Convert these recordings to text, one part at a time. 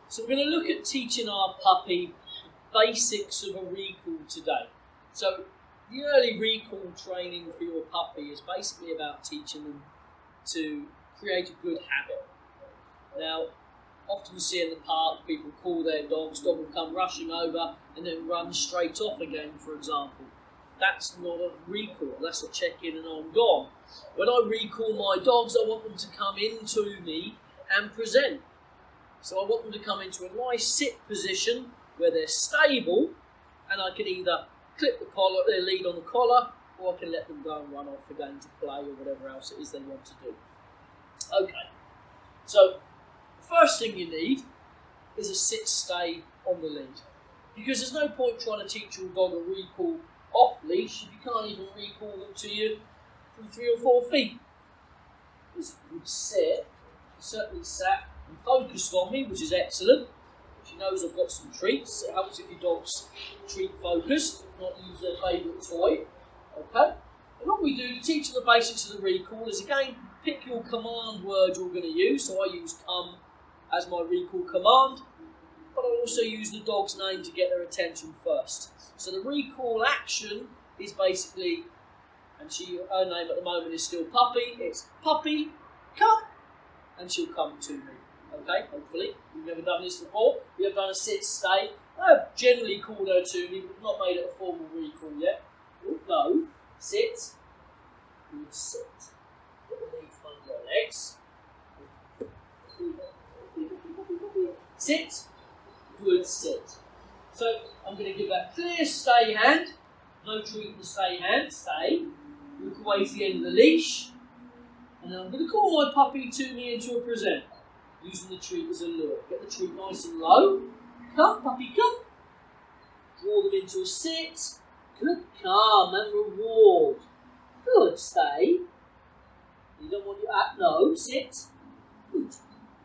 So we're going to look at teaching our puppy the basics of a recall today. So the early recall training for your puppy is basically about teaching them to create a good habit. Now, often you see in the park people call their dogs, dog will come rushing over and then run straight off again, for example. That's not a recall, that's a check-in and I'm gone. When I recall my dogs, I want them to come into me and present. So I want them to come into a nice sit position where they're stable, and I can either clip the collar, their lead on the collar, or I can let them go and run off again to play or whatever else it is they want to do. Okay, so the first thing you need is a sit-stay on the lead. Because there's no point trying to teach your dog a recall off-leash if you can't even recall them to you from 3 or 4 feet. As you would sit, certainly sat and focused on me, which is excellent. She knows I've got some treats. It helps if your dog's treat focused, not use their favourite toy. Okay? And what we do to teach them the basics of the recall is, again, pick your command word you're going to use. So I use come as my recall command, but I also use the dog's name to get their attention first. So the recall action is basically, and her name at the moment is still Puppy. It's Puppy, come, and she'll come to me. Okay, hopefully. We've never done this before. We have done a sit-stay. I have generally called her to me, but not made it a formal recall yet. No, sit, good sit. Put the legs under your legs. Sit, good sit. So I'm going to give that clear stay hand. No treat in the stay hand. Stay. Look away to the end of the leash. And then I'm going to call my puppy to me into a present, using the treat as a lure. Get the treat nice and low. Come, puppy, come. Draw them into a sit. Good, calm and reward. Good, stay. You don't want your sit. Good.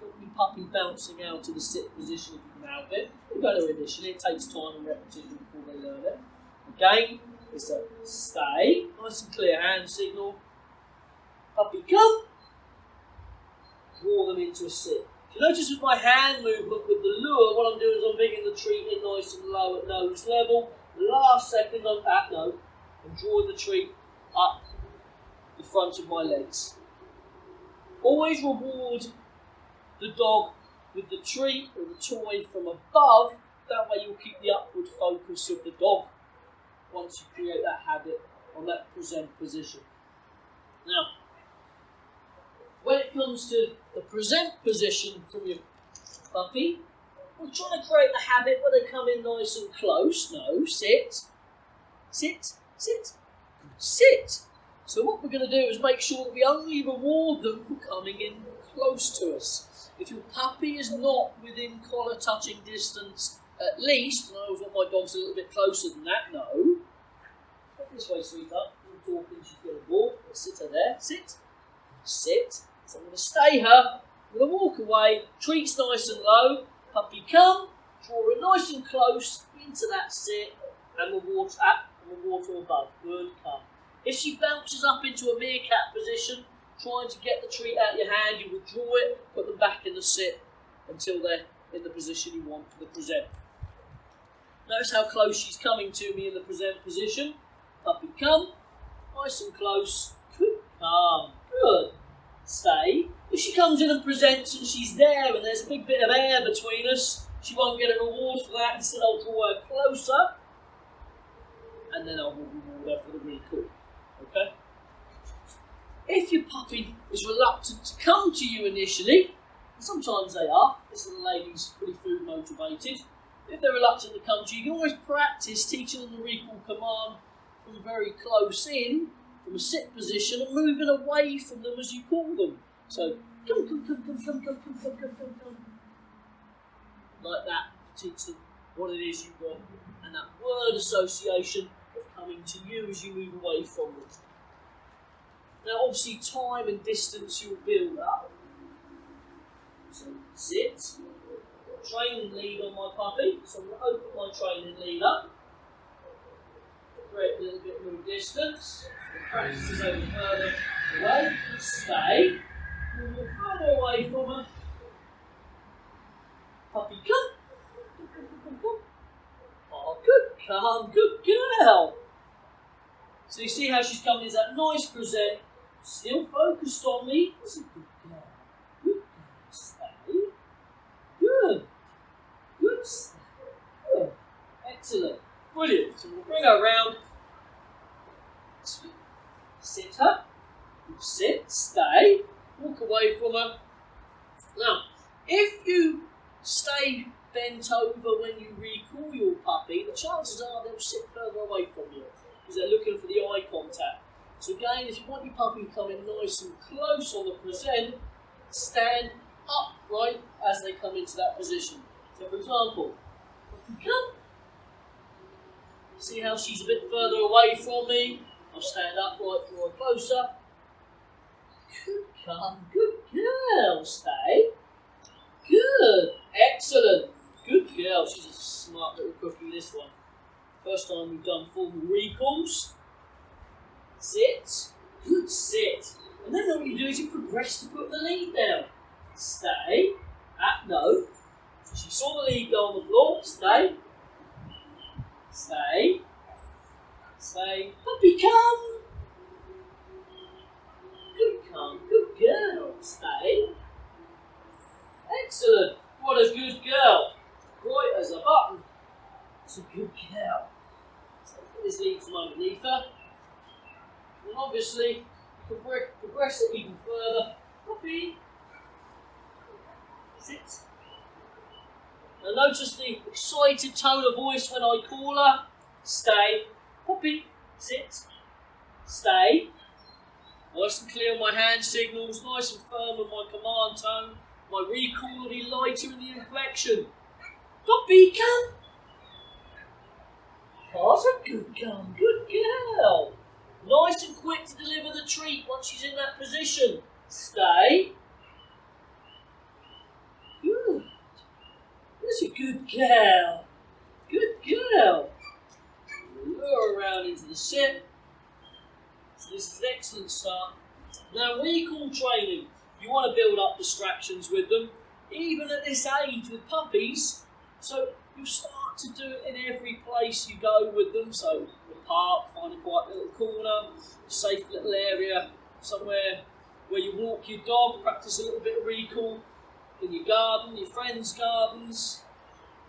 Don't want your puppy bouncing out of the sit position if you can help it. We'll go to initially. It takes time and repetition before they learn it. Again, it's a stay. Nice and clear hand signal. Puppy, come. Draw them into a sit. You notice with my hand movement with the lure, what I'm doing is I'm bringing the treat in nice and low at nose level. Last second on that note, I'm drawing the treat up the front of my legs. Always reward the dog with the treat or the toy from above. That way you'll keep the upward focus of the dog once you create that habit on that present position. Now, when it comes to the present position from your puppy, we're trying to create the habit where they come in nice and close. No, sit, sit, sit, sit. So what we're going to do is make sure that we only reward them for coming in close to us. If your puppy is not within collar touching distance at least, and I always want my dogs a little bit closer than that, no. Get this way, sweetheart. You're talking, she's going to walk. Let's sit her there. Sit, sit. So I'm going to stay her, I'm going to walk away, treats nice and low, puppy come, draw her nice and close into that sit, and reward her above. Good, come. If she bounces up into a meerkat position, trying to get the treat out of your hand, you withdraw it, put them back in the sit until they're in the position you want for the present. Notice how close she's coming to me in the present position. Puppy come, nice and close, good, come, good. Stay. If she comes in and presents and she's there and there's a big bit of air between us, she won't get a reward for that. Instead, I'll draw her closer and then I will reward her for the recall. Okay? If your puppy is reluctant to come to you initially, and sometimes they are, this little lady's pretty food motivated. If they're reluctant to come to you, you can always practice teaching them the recall command from very close in, from a sit position, and moving away from them as you call them. So, come. Like that, to teach them what it is you want, and that word association of coming to you as you move away from them. Now, obviously, time and distance you'll build up. So, sit. Training lead on my puppy. So, I'm going to open my training lead up. Create a little bit more distance. Practice this over further away. Stay. Move further away from her. Puppy, come. Oh, good girl. So you see how she's coming into that nice present, still focused on me. That's a good girl. Good girl, stay. Good, stay. Good. Excellent. Brilliant. So we'll bring her around. Sit her. Sit, stay. Walk away from her. Now, if you stay bent over when you recall your puppy, the chances are they'll sit further away from you because they're looking for the eye contact. So again, if you want your puppy to come in nice and close on the present, stand upright as they come into that position. So for example, puppy come. See how she's a bit further away from me? I'll stand upright, draw her closer. Good girl, stay. Good, excellent. Good girl, she's a smart little cookie, this one. First time we've done formal recalls. Sit, good sit. And then what you do is you progress to put the lead down. Stay, no. So she saw the lead go on the floor, stay. Stay. Stay. Puppy come. Good girl, stay. Excellent, what a good girl. Bright as a button. It's a good girl. So put this lead from underneath her. And obviously, progress it even further. Puppy. Sit. Now notice the excited tone of voice when I call her. Stay. Puppy. Sit. Stay. Nice and clear on my hand signals, nice and firm with my command tone. My recall will be lighter in the inflection. Puppy, come. That's a good girl. Nice and quick to deliver the treat once she's in that position. Stay. Good. That's a good girl. Lure her around into the sit. So this is an excellent start. Now recall training, you want to build up distractions with them, even at this age with puppies. So you start to do it in every place you go with them. So the park, find a quiet little corner, a safe little area, somewhere where you walk your dog, practice a little bit of recall. In your garden, your friends' gardens,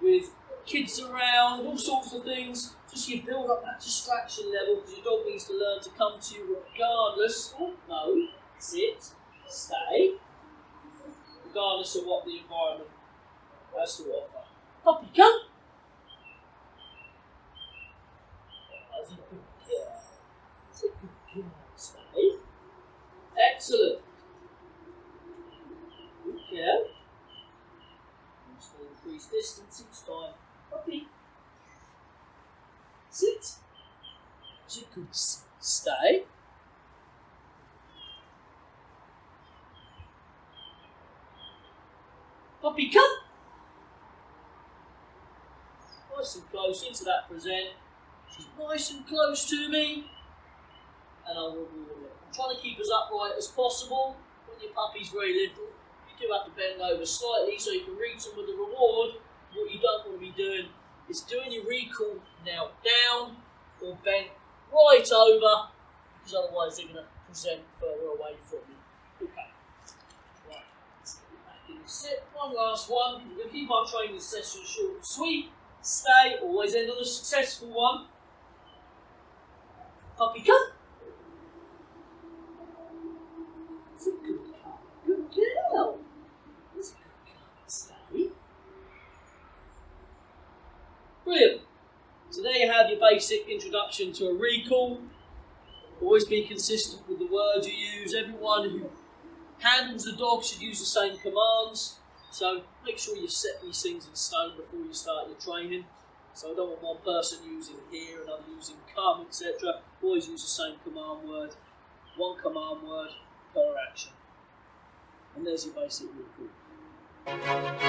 with kids around, all sorts of things. Just you build up that distraction level because your dog needs to learn to come to you regardless. Oh, no, sit, stay, regardless of what the environment has to offer. Puppy, come. That's a good girl. That's a good girl. Stay. Excellent. Good girl. Just increase distance each time. Puppy. Sit. You could stay. Puppy, come. Nice and close into that present. She's nice and close to me, and I'll reward her. I'm trying to keep as upright as possible. When your puppy's very little, you do have to bend over slightly so you can reach them with the reward. What you don't want to be doing is doing your recall now down or bent right over, because otherwise they're going to present further away from you. Okay. Right. Let's get back in the sit. One last one. We're going to keep our training session short and sweet. Stay. Always end on a successful one. Puppy, come. That's a good girl. Good girl. That's a good girl. Stay. Brilliant. So there you have your basic introduction to a recall. Always be consistent with the words you use. Everyone who handles the dog should use the same commands. So make sure you set these things in stone before you start your training. So I don't want one person using here, another using come, etc. Always use the same command word. One command word per action. And there's your basic recall.